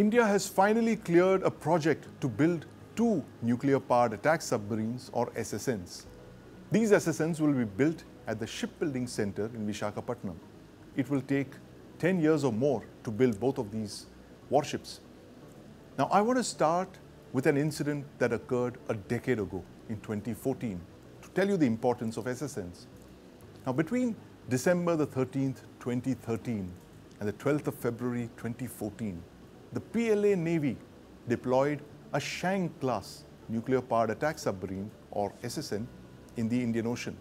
India has finally cleared a project to build 2 nuclear-powered attack submarines or SSNs. These SSNs will be built at the Shipbuilding Center in Visakhapatnam. It will take 10 years or more to build both of these warships. Now, I want to start with an incident that occurred a decade ago in 2014 to tell you the importance of SSNs. Now, between December the 13th, 2013 and the 12th of February 2014, the PLA Navy deployed a Shang-class nuclear-powered attack submarine or SSN in the Indian Ocean.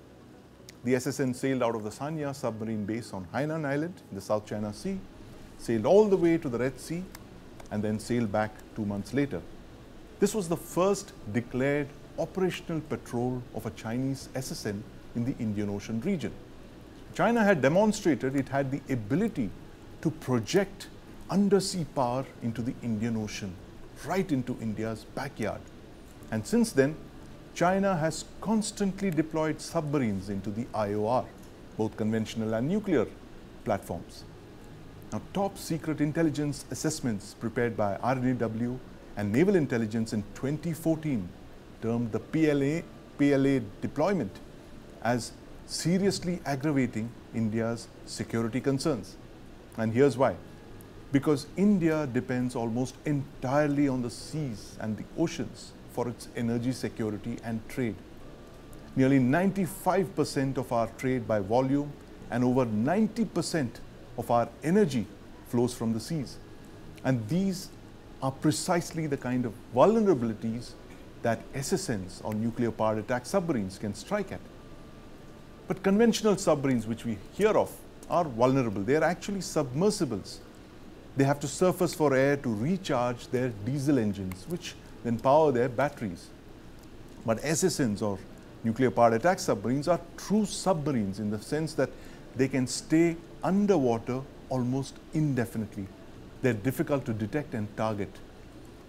The SSN sailed out of the Sanya submarine base on Hainan Island in the South China Sea, sailed all the way to the Red Sea, and then sailed back 2 months later. This was the first declared operational patrol of a Chinese SSN in the Indian Ocean region. China had demonstrated it had the ability to project undersea power into the Indian Ocean, right into India's backyard. And since then, China has constantly deployed submarines into the IOR, both conventional and nuclear platforms. Now, top secret intelligence assessments prepared by RNAW and Naval Intelligence in 2014 termed the PLA deployment as seriously aggravating India's security concerns. And here's why. Because India depends almost entirely on the seas and the oceans for its energy security and trade. Nearly 95% of our trade by volume and over 90% of our energy flows from the seas. And these are precisely the kind of vulnerabilities that SSNs or nuclear-powered attack submarines can strike at. But conventional submarines, which we hear of, are vulnerable. They are actually submersibles. They have to surface for air to recharge their diesel engines, which then power their batteries. But SSNs or nuclear-powered attack submarines are true submarines in the sense that they can stay underwater almost indefinitely. They're difficult to detect and target.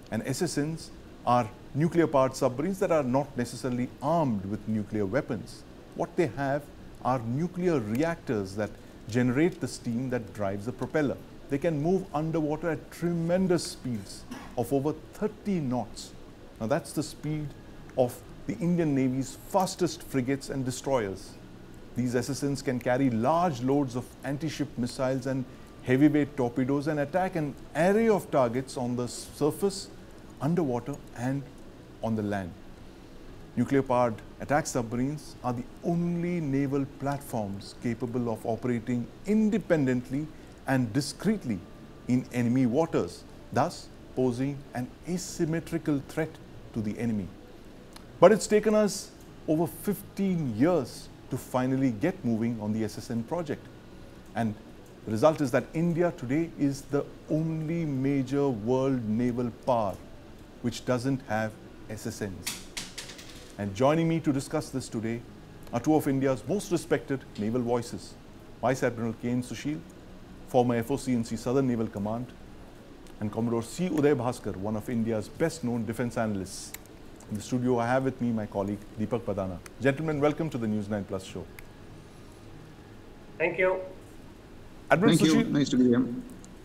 And SSNs are nuclear-powered submarines that are not necessarily armed with nuclear weapons. What they have are nuclear reactors that generate the steam that drives the propeller. They can move underwater at tremendous speeds of over 30 knots. Now, that's the speed of the Indian Navy's fastest frigates and destroyers. These SSNs can carry large loads of anti-ship missiles and heavyweight torpedoes and attack an array of targets on the surface, underwater, and on the land. Nuclear-powered attack submarines are the only naval platforms capable of operating independently and discreetly in enemy waters, thus posing an asymmetrical threat to the enemy. But it's taken us over 15 years to finally get moving on the SSN project. And the result is that India today is the only major world naval power which doesn't have SSNs. And joining me to discuss this today are 2 of India's most respected naval voices, Vice Admiral K. N. Sushil, former FOC&C Southern Naval Command, and Commodore C. Uday Bhaskar, one of India's best-known defense analysts. In the studio, I have with me my colleague Deepak Padana. Gentlemen, welcome to the News9 Plus show. Thank you. Admiral Thank Sushil, you. Nice to be here.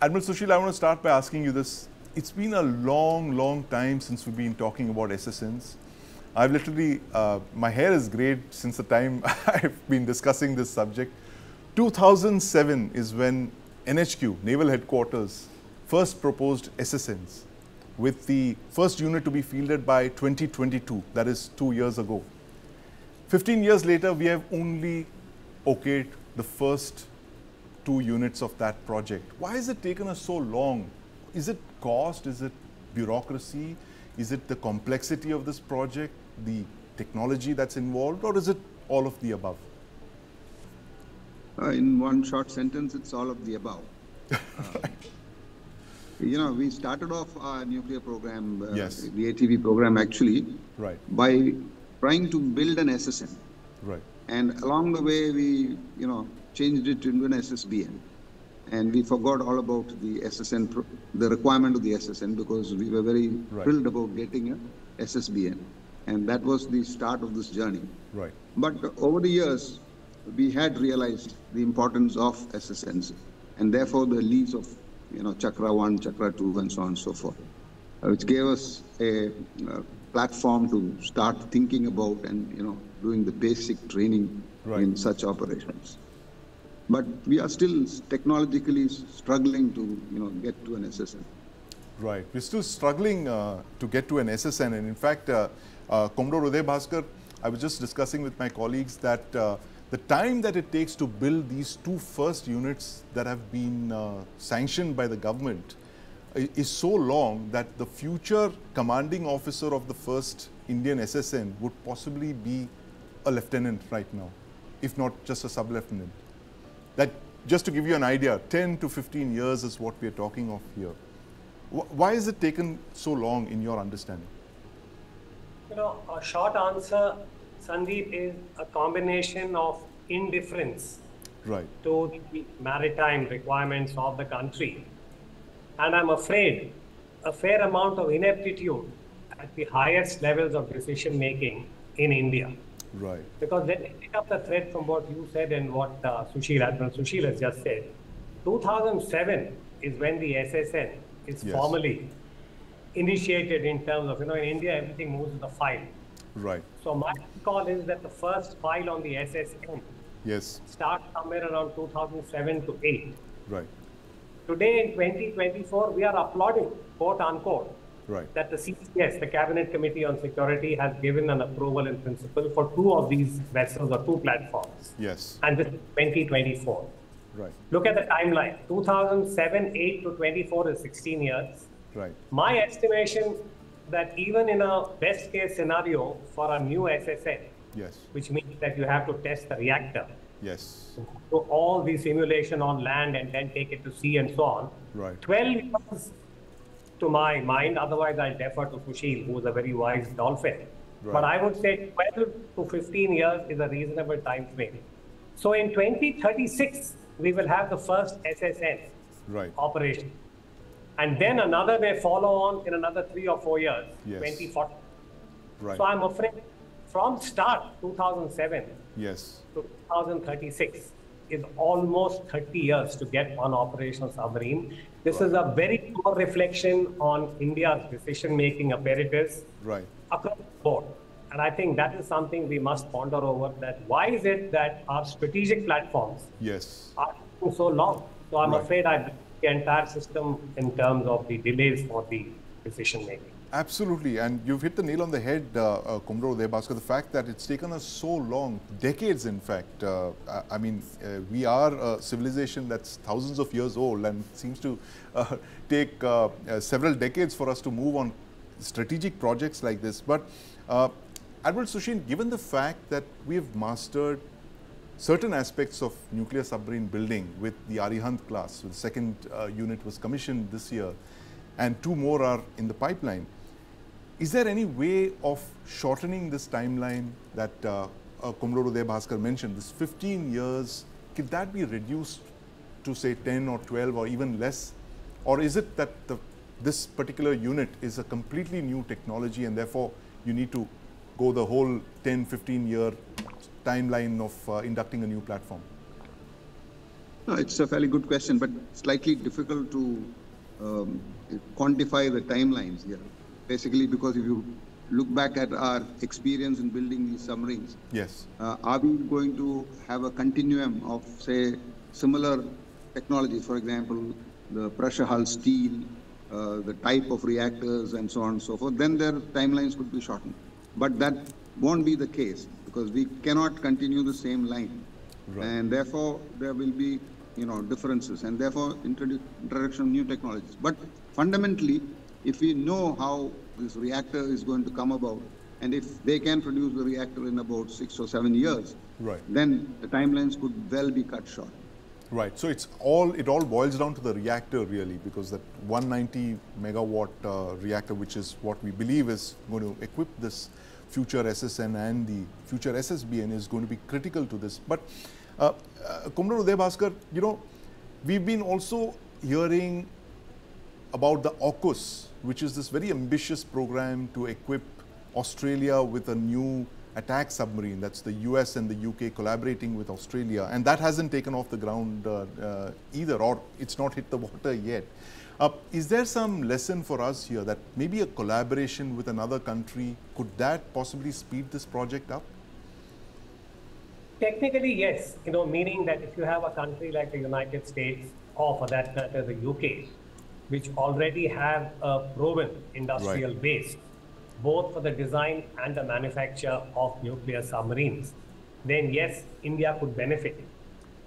Admiral Sushil, I want to start by asking you this. It's been a long time since we've been talking about SSNs. I've literally, my hair is grayed since the time I've been discussing this subject. 2007 is when NHQ, Naval Headquarters, first proposed SSNs, with the first unit to be fielded by 2022, that is 2 years ago. 15 years later, we have only okayed the first 2 units of that project. Why has it taken us so long? Is it cost? Is it bureaucracy? Is it the complexity of this project, the technology that's involved, or is it all of the above? In one short sentence, it's all of the above. You know, we started off our nuclear program, Yes. the ATV program actually, Right. by trying to build an SSN. Right. And along the way, we, changed it into an SSBN. And we forgot all about the SSN, the requirement of the SSN, because we were very thrilled about getting a SSBN. And that was the start of this journey. Right. But over the years, we had realized the importance of SSNs, and therefore the lease of Chakra 1, Chakra 2, and so on and so forth, which gave us a platform to start thinking about and, doing the basic training in such operations. But we are still technologically struggling to, get to an SSN. Right. We're still struggling to get to an SSN. And in fact, Commodore Uday Bhaskar, I was just discussing with my colleagues that the time that it takes to build these two first units that have been sanctioned by the government is so long that the future commanding officer of the first Indian SSN would possibly be a lieutenant right now, if not just a sub-lieutenant. That, just to give you an idea, 10 to 15 years is what we are talking of here. Why has it taken so long in your understanding? A short answer, Sandeep, is a combination of indifference to the maritime requirements of the country. And I'm afraid a fair amount of ineptitude at the highest levels of decision making in India. Right. Because let me pick up the thread from what you said and what Admiral Sushil has just said. 2007 is when the SSN is formally initiated in terms of, in India, everything moves with a file. Right. So my call is that the first file on the SSN starts somewhere around 2007 to 8. Right. Today in 2024, we are applauding, quote unquote, that the CCS, the Cabinet Committee on Security, has given an approval in principle for two of these vessels or two platforms. Yes. And this is 2024. Right. Look at the timeline. 2007, 8 to 24 is 16 years. Right. My estimation that even in a best case scenario for a new SSN, which means that you have to test the reactor, so all the simulation on land and then take it to sea and so on, 12 years to my mind, otherwise I'll defer to Sushil, who is a very wise dolphin. But I would say 12 to 15 years is a reasonable time frame. So in 2036, we will have the first SSN operation. And then another may follow on in another 3 or 4 years, 2040. So I'm afraid from start 2007 to 2036 is almost 30 years to get one operational submarine. This is a very poor reflection on India's decision-making apparatus across the board. And I think that is something we must ponder over, that why is it that our strategic platforms are taking so long? So I'm afraid I blame the entire system in terms of the delays for the decision-making. Absolutely, and you've hit the nail on the head, Commodore Uday Bhaskar, the fact that it's taken us so long, decades in fact. We are a civilization that's thousands of years old and seems to take several decades for us to move on strategic projects like this. But Admiral Sushil, given the fact that we've mastered certain aspects of nuclear submarine building with the Arihant class, the second unit was commissioned this year, and 2 more are in the pipeline. Is there any way of shortening this timeline that Commodore Uday Bhaskar mentioned, this 15 years, could that be reduced to say 10 or 12 or even less? Or is it that this particular unit is a completely new technology and therefore you need to go the whole 10, 15 year timeline of inducting a new platform? No, it's a fairly good question, but slightly difficult to quantify the timelines here. Basically, because if you look back at our experience in building these submarines, are we going to have a continuum of, say, similar technologies, for example, the pressure hull steel, the type of reactors and so on and so forth, then their timelines could be shortened. But that won't be the case because we cannot continue the same line. And therefore, there will be, differences and therefore introduction of new technologies. But fundamentally, if we know how this reactor is going to come about, and if they can produce the reactor in about 6 or 7 years, then the timelines could well be cut short. Right. So it all boils down to the reactor really, because that 190 megawatt reactor, which is what we believe is going to equip this future SSN and the future SSBN, is going to be critical to this. But Commodore Uday Bhaskar, we've been also hearing about the AUKUS, which is this very ambitious program to equip Australia with a new attack submarine. That's the US and the UK collaborating with Australia. And that hasn't taken off the ground either, or it's not hit the water yet. Is there some lesson for us here that maybe a collaboration with another country, could that possibly speed this project up? Technically, yes. Meaning that if you have a country like the United States, or for that matter, the UK, which already have a proven industrial base, both for the design and the manufacture of nuclear submarines, then yes, India could benefit.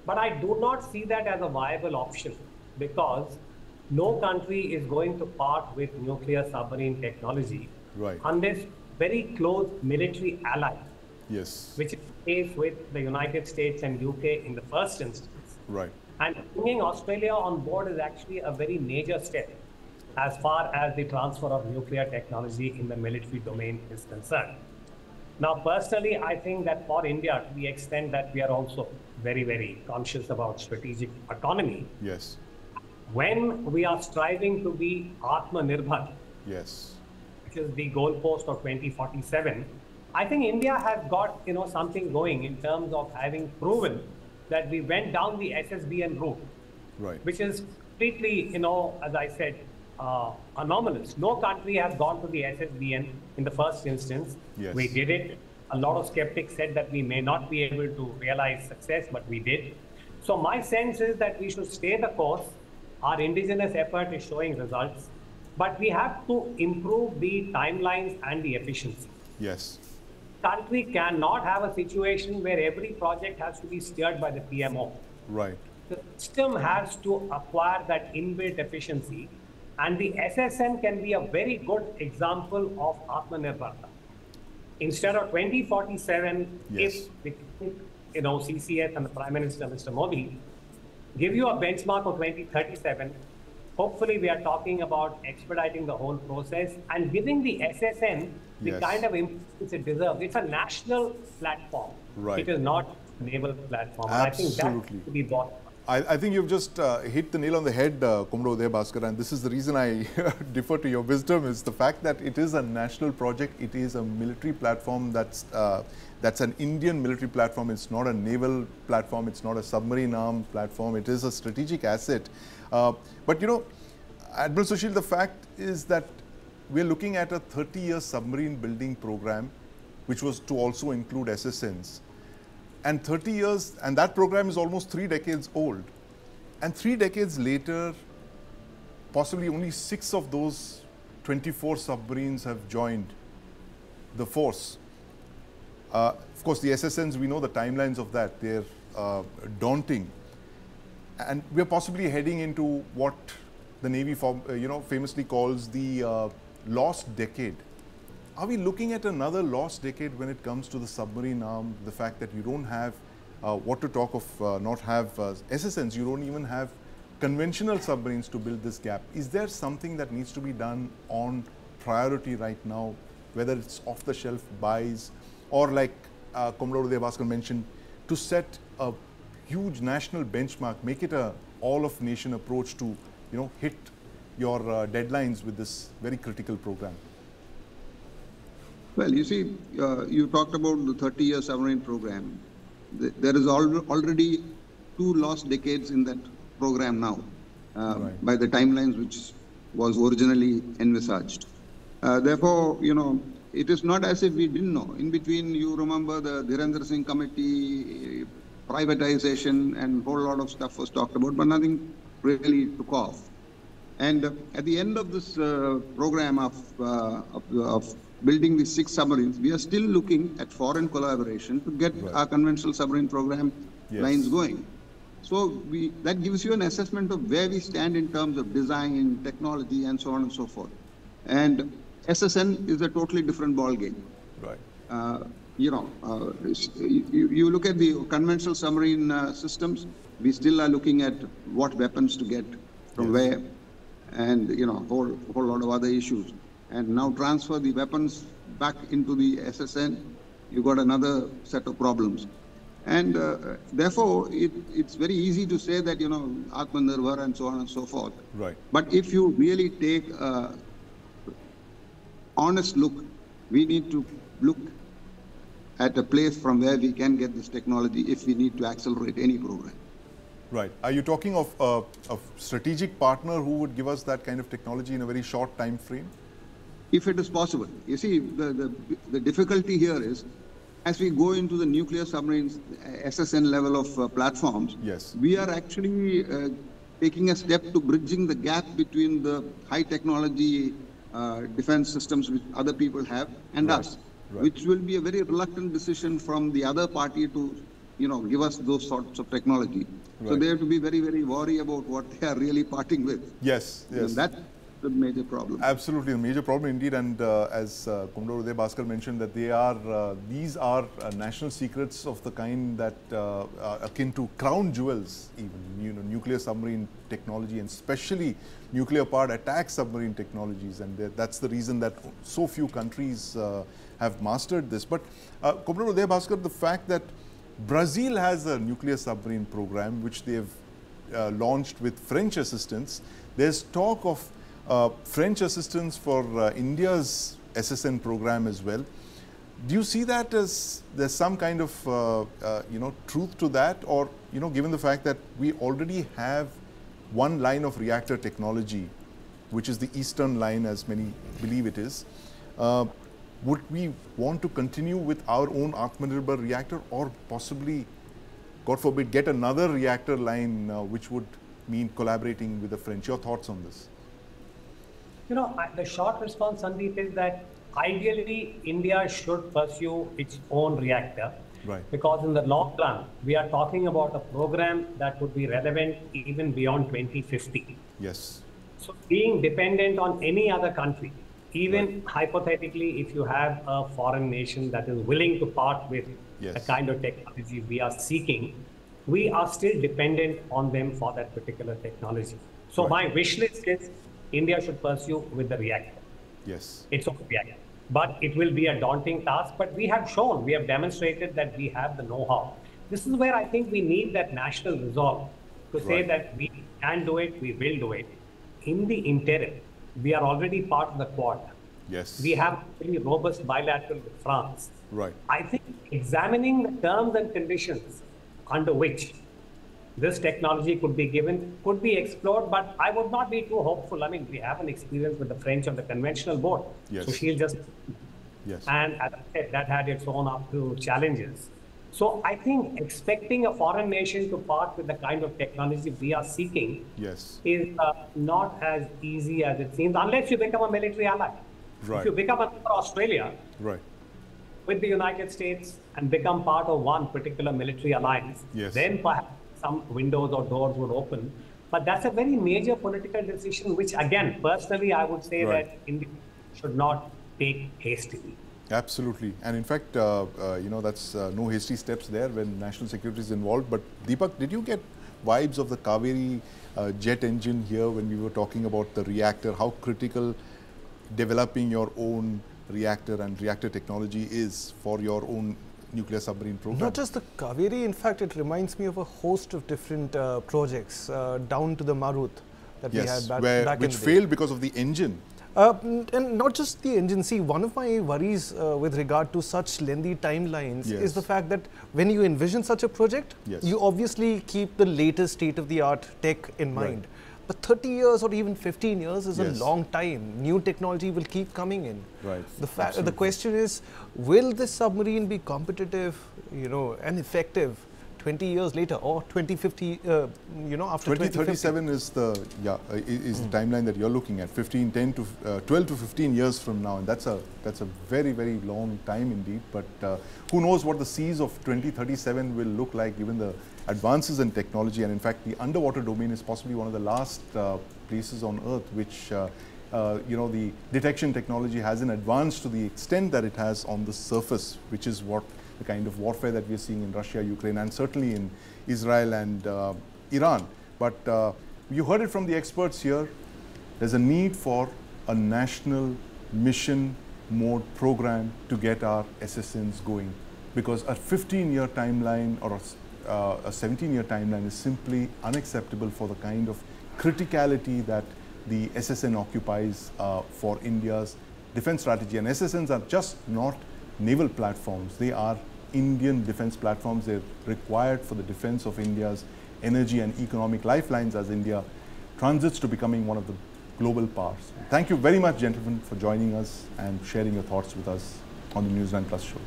But I do not see that as a viable option, because no country is going to part with nuclear submarine technology unless very close military ally, which is the case with the United States and UK in the first instance. And bringing Australia on board is actually a very major step as far as the transfer of nuclear technology in the military domain is concerned. Now, personally, I think that for India, to the extent that we are also very, very conscious about strategic autonomy, when we are striving to be Atmanirbhar, which is the goalpost of 2047, I think India has got something going in terms of having proven that we went down the SSBN route, which is completely, as I said, anomalous. No country has gone to the SSBN in the first instance. We did it. A lot of skeptics said that we may not be able to realize success, but we did. So my sense is that we should stay the course. Our indigenous effort is showing results, but we have to improve the timelines and the efficiency. Country cannot have a situation where every project has to be steered by the PMO. The system has to acquire that inbuilt efficiency, and the SSN can be a very good example of Atmanirbharta. Instead of 2047, if the CCS and the Prime Minister, Mr. Modi, give you a benchmark of 2037, hopefully we are talking about expediting the whole process and giving the SSN the kind of importance it deserves. It's a national platform. It is not a naval platform. And I think that should be bought. I think you've just hit the nail on the head, Commodore Udaya Bhaskar, and this is the reason I defer to your wisdom, is the fact that it is a national project. It is a military platform that's an Indian military platform. It's not a naval platform. It's not a submarine arm platform. It is a strategic asset. But Admiral Sushil, the fact is that we're looking at a 30-year submarine building program, which was to also include SSNs. And 30 years, and that program is almost 3 decades old. And 3 decades later, possibly only 6 of those 24 submarines have joined the force. Of course, the SSNs, we know the timelines of that. They're daunting. And we're possibly heading into what the Navy famously calls the lost decade. Are we looking at another lost decade when it comes to the submarine arm? The fact that you don't have, what to talk of, not have SSNs, you don't even have conventional submarines to build this gap. Is there something that needs to be done on priority right now, whether it's off-the-shelf buys or, like Commodore Udaya Bhaskar mentioned, to set a huge national benchmark, make it a all-of-nation approach to hit your deadlines with this very critical program? Well, you see, you talked about the 30-year submarine program. There is already 2 lost decades in that program now, by the timelines which was originally envisaged. Therefore, it is not as if we didn't know. In between, you remember the Dhirendra Singh committee, privatization, and a whole lot of stuff was talked about, but nothing really took off. And at the end of this program of building these 6 submarines, we are still looking at foreign collaboration to get our conventional submarine program lines going. So that gives you an assessment of where we stand in terms of design, technology, and so on and so forth. And SSN is a totally different ball game. You look at the conventional submarine systems, we still are looking at what weapons to get from where, and a whole lot of other issues. And now transfer the weapons back into the SSN, you got another set of problems. And therefore, it's very easy to say that, Atmanirbhar and so on and so forth. But if you really take honest look, we need to look at a place from where we can get this technology if we need to accelerate any program. Right. Are you talking of a strategic partner who would give us that kind of technology in a very short time frame? If it is possible. You see, the difficulty here is, as we go into the nuclear submarines, SSN level of platforms, yes, we are actually taking a step to bridging the gap between the high technology defense systems which other people have and us, which will be a very reluctant decision from the other party to, give us those sorts of technology. So they have to be very, very worried about what they are really parting with. Yes, yes. And that's the major problem. Absolutely, a major problem indeed. And as Commodore Uday Bhaskar mentioned, that these are national secrets of the kind that are akin to crown jewels, even nuclear submarine technology, and especially nuclear-powered attack submarine technologies. And that's the reason that so few countries have mastered this. But Commodore Uday Bhaskar, the fact that Brazil has a nuclear submarine program which they have launched with French assistance. There's talk of French assistance for India's SSN program as well. Do you see that as there's some kind of truth to that, or given the fact that we already have one line of reactor technology, which is the eastern line, as many believe it is, would we want to continue with our own Atmanirbhar reactor, or possibly, God forbid, get another reactor line which would mean collaborating with the French? Your thoughts on this? The short response, Sandeep, is that ideally India should pursue its own reactor. Right. Because in the long run, we are talking about a program that would be relevant even beyond 2050. Yes. So being dependent on any other country, even hypothetically, if you have a foreign nation that is willing to part with the kind of technology we are seeking, we are still dependent on them for that particular technology. So my wish list is India should pursue with the reactor. Yes. It's a reactor. But it will be a daunting task. But we have demonstrated that we have the know-how. This is where I think we need that national resolve to say that we can do it, we will do it. In the interim, we are already part of the Quad. Yes. We have a very robust bilateral with France. Right. I think examining the terms and conditions under which this technology could be given, could be explored, but I would not be too hopeful. I mean, we have an experience with the French on the conventional board. Yes. So she'll just... Yes. And as I said, that had its own up to challenges. So I think expecting a foreign nation to part with the kind of technology we are seeking is not as easy as it seems, unless you become a military ally. Right. If you become another Australia with the United States and become part of one particular military alliance, then perhaps some windows or doors would open. But that's a very major political decision, which again, personally, I would say that India should not take hastily. Absolutely. And in fact, that's no hasty steps there when national security is involved. But Deepak, did you get vibes of the Kaveri jet engine here when we were talking about the reactor, how critical developing your own reactor and reactor technology is for your own nuclear submarine program? Not just the Kaveri, in fact, it reminds me of a host of different projects down to the Marut that we had back in the day. Which failed because of the engine. And not just the engine. See, one of my worries with regard to such lengthy timelines is the fact that when you envision such a project, you obviously keep the latest state-of-the-art tech in mind. But 30 years or even 15 years is a long time. New technology will keep coming in. Right. The question is, will this submarine be competitive, and effective 20 years later, or 2050, after 2037 is the timeline that you're looking at. 12 to 15 years from now, and that's a very, very long time indeed. But who knows what the seas of 2037 will look like, given the advances in technology. And in fact, the underwater domain is possibly one of the last places on Earth which the detection technology hasn't advanced to the extent that it has on the surface, which is what the kind of warfare that we're seeing in Russia, Ukraine, and certainly in Israel and Iran. But you heard it from the experts here. There's a need for a national mission mode program to get our SSNs going, because a 15-year timeline or a 17-year timeline is simply unacceptable for the kind of criticality that the SSN occupies for India's defense strategy. And SSNs are just not naval platforms. They are Indian defense platforms. They're required for the defense of India's energy and economic lifelines as India transits to becoming one of the global powers. Thank you very much, gentlemen, for joining us and sharing your thoughts with us on the News9 Plus show.